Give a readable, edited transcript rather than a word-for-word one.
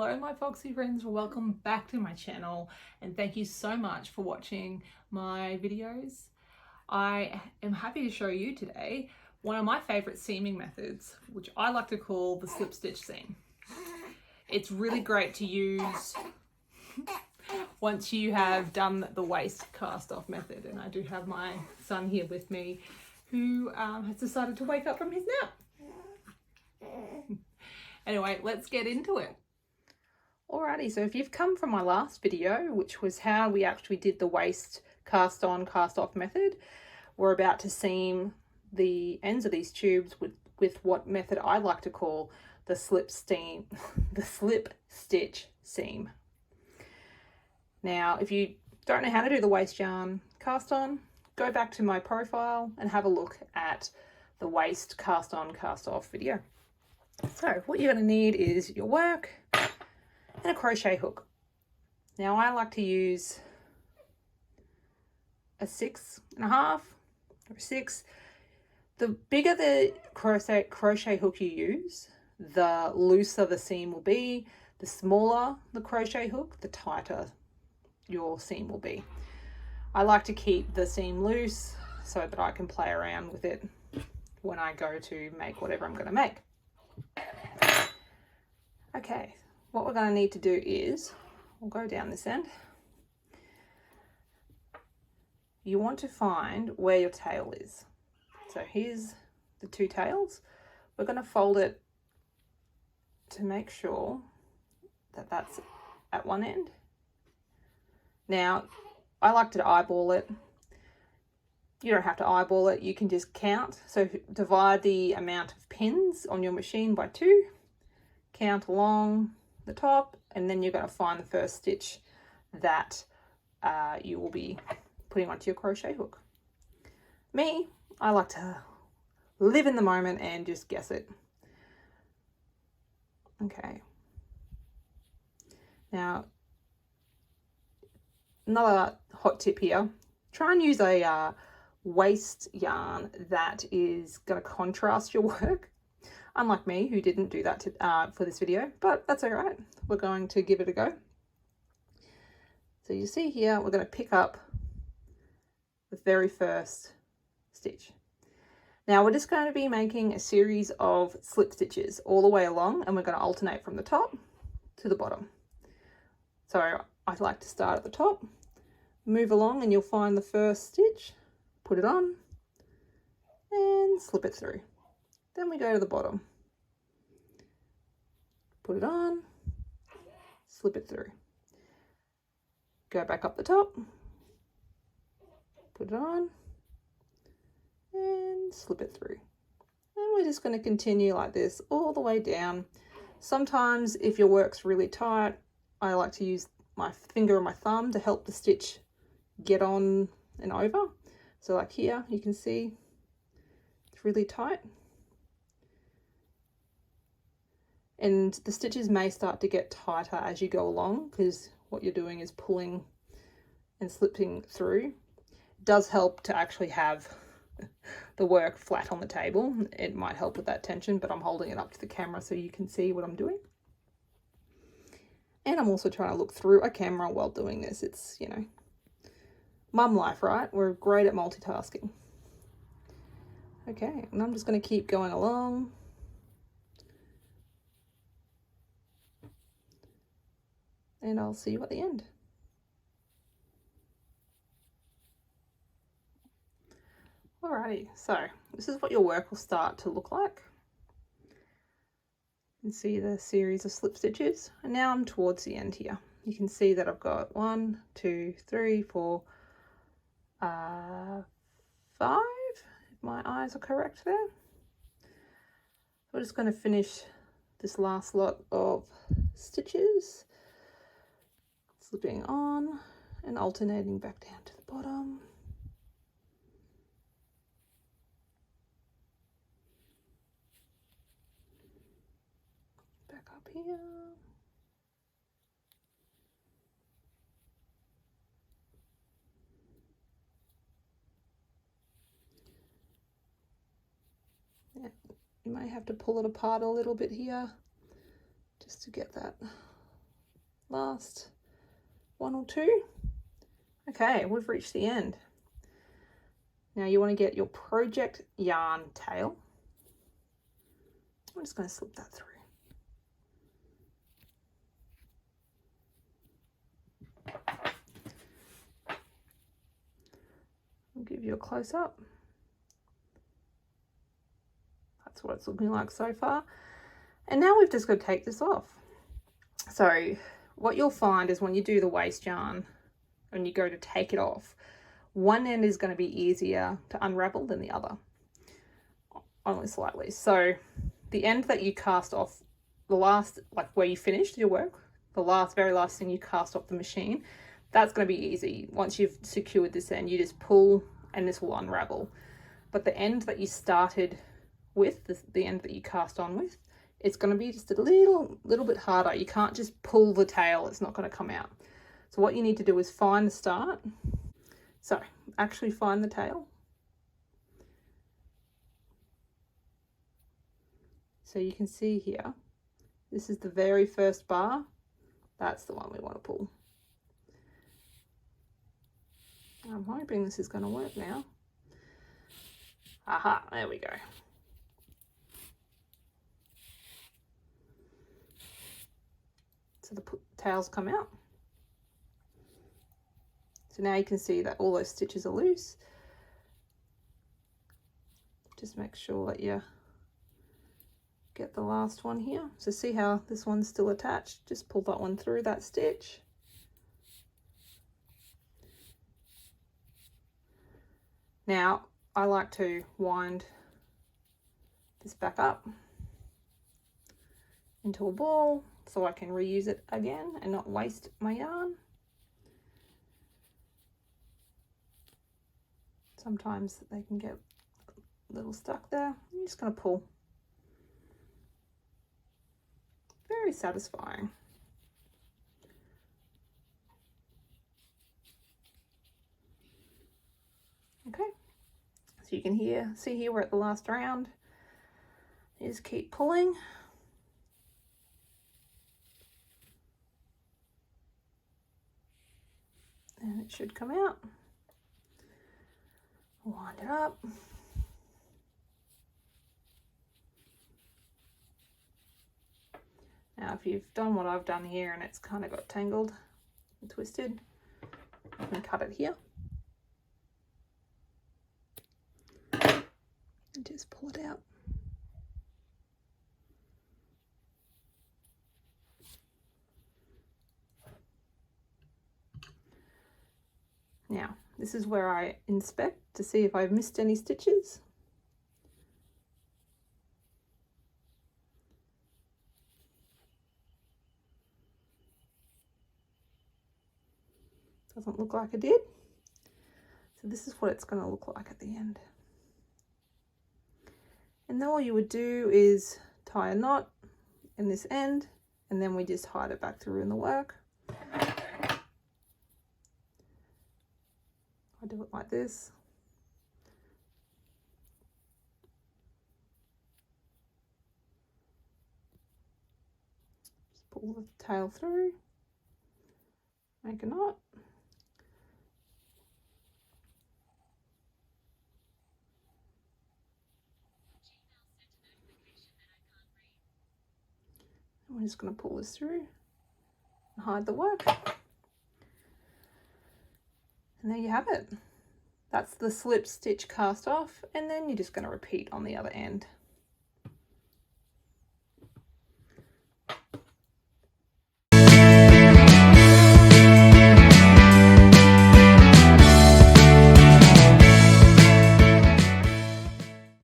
Hello my foxy friends, welcome back to my channel and thank you so much for watching my videos. I am happy to show you today one of my favorite seaming methods, which I like to call the slip stitch seam. It's really great to use once you have done the waist cast off method, and I do have my son here with me who has decided to wake up from his nap. Anyway, let's get into it. Alrighty, so if you've come from my last video, which was how we actually did the waist cast on, cast off method, we're about to seam the ends of these tubes with what method I like to call the slip stitch seam. Now, if you don't know how to do the waist yarn cast on, go back to my profile and have a look at the waist cast on, cast off video. So what you're going to need is your work and a crochet hook. Now I like to use a 6.5 or 6. The bigger the crochet hook you use, the looser the seam will be. The smaller the crochet hook, the tighter your seam will be. I like to keep the seam loose so that I can play around with it when I go to make whatever I'm going to make. Okay, what we're going to need to do is, we'll go down this end. You want to find where your tail is. So here's the two tails. We're going to fold it to make sure that that's at one end. Now, I like to eyeball it. You don't have to eyeball it, you can just count. So divide the amount of pins on your machine by 2. Count along the top, and then you're going to find the first stitch that you will be putting onto your crochet hook. Me, I like to live in the moment and just guess it. Okay. Now, another hot tip here. Try and use a waist yarn that is going to contrast your work. Unlike me, who didn't do that for this video, but that's all right. We're going to give it a go. So you see here, we're going to pick up the very first stitch. Now we're just going to be making a series of slip stitches all the way along, and we're going to alternate from the top to the bottom. So I like to start at the top, move along, and you'll find the first stitch, put it on, and slip it through. Then we go to the bottom, put it on, slip it through. Go back up the top, put it on, and slip it through. And we're just going to continue like this all the way down. Sometimes if your work's really tight, I like to use my finger and my thumb to help the stitch get on and over. So like here, you can see it's really tight. And the stitches may start to get tighter as you go along because what you're doing is pulling and slipping through. It does help to actually have the work flat on the table. It might help with that tension, but I'm holding it up to the camera so you can see what I'm doing. And I'm also trying to look through a camera while doing this. It's, you know, mum life, right? We're great at multitasking. Okay, and I'm just going to keep going along. And I'll see you at the end. Alrighty, so this is what your work will start to look like. You can see the series of slip stitches, and now I'm towards the end here. You can see that I've got 1, 2, 3, 4, 5, if my eyes are correct there. We're just going to finish this last lot of stitches, slipping on and alternating back down to the bottom. Back up here. Yeah, you may have to pull it apart a little bit here just to get that last one or two. Okay, we've reached the end. Now you want to get your project yarn tail. I'm just going to slip that through. I'll give you a close-up. That's what it's looking like so far. And now we've just got to take this off. So what you'll find is when you do the waste yarn, when you go to take it off, one end is going to be easier to unravel than the other, only slightly. So the end that you cast off, the last, like where you finished your work, the very last thing you cast off the machine, that's going to be easy. Once you've secured this end, you just pull and this will unravel. But the end that you started with, the end that you cast on with, it's going to be just a little bit harder. You can't just pull the tail, it's not going to come out. So what you need to do is find the start. So actually find the tail. So you can see here, this is the very first bar. That's the one we want to pull. I'm hoping this is going to work now. Aha, there we go. So the tails come out. So now you can see that all those stitches are loose. Just make sure that you get the last one here. So see how this one's still attached? Just pull that one through that stitch. Now I like to wind this back up into a ball so I can reuse it again and not waste my yarn. Sometimes they can get a little stuck there. I'm just going to pull. Very satisfying. Okay, so you can see here we're at the last round. You just keep pulling. And it should come out. Wind it up. Now if you've done what I've done here and it's kind of got tangled and twisted, you can cut it here. And just pull it out. Now, this is where I inspect to see if I've missed any stitches. Doesn't look like I did. So this is what it's going to look like at the end. And then all you would do is tie a knot in this end, and then we just hide it back through in the work. I do it like this. Just pull the tail through, make a knot. And we're just going to pull this through and hide the work. And there you have it. That's the slip stitch cast off, and then you're just going to repeat on the other end.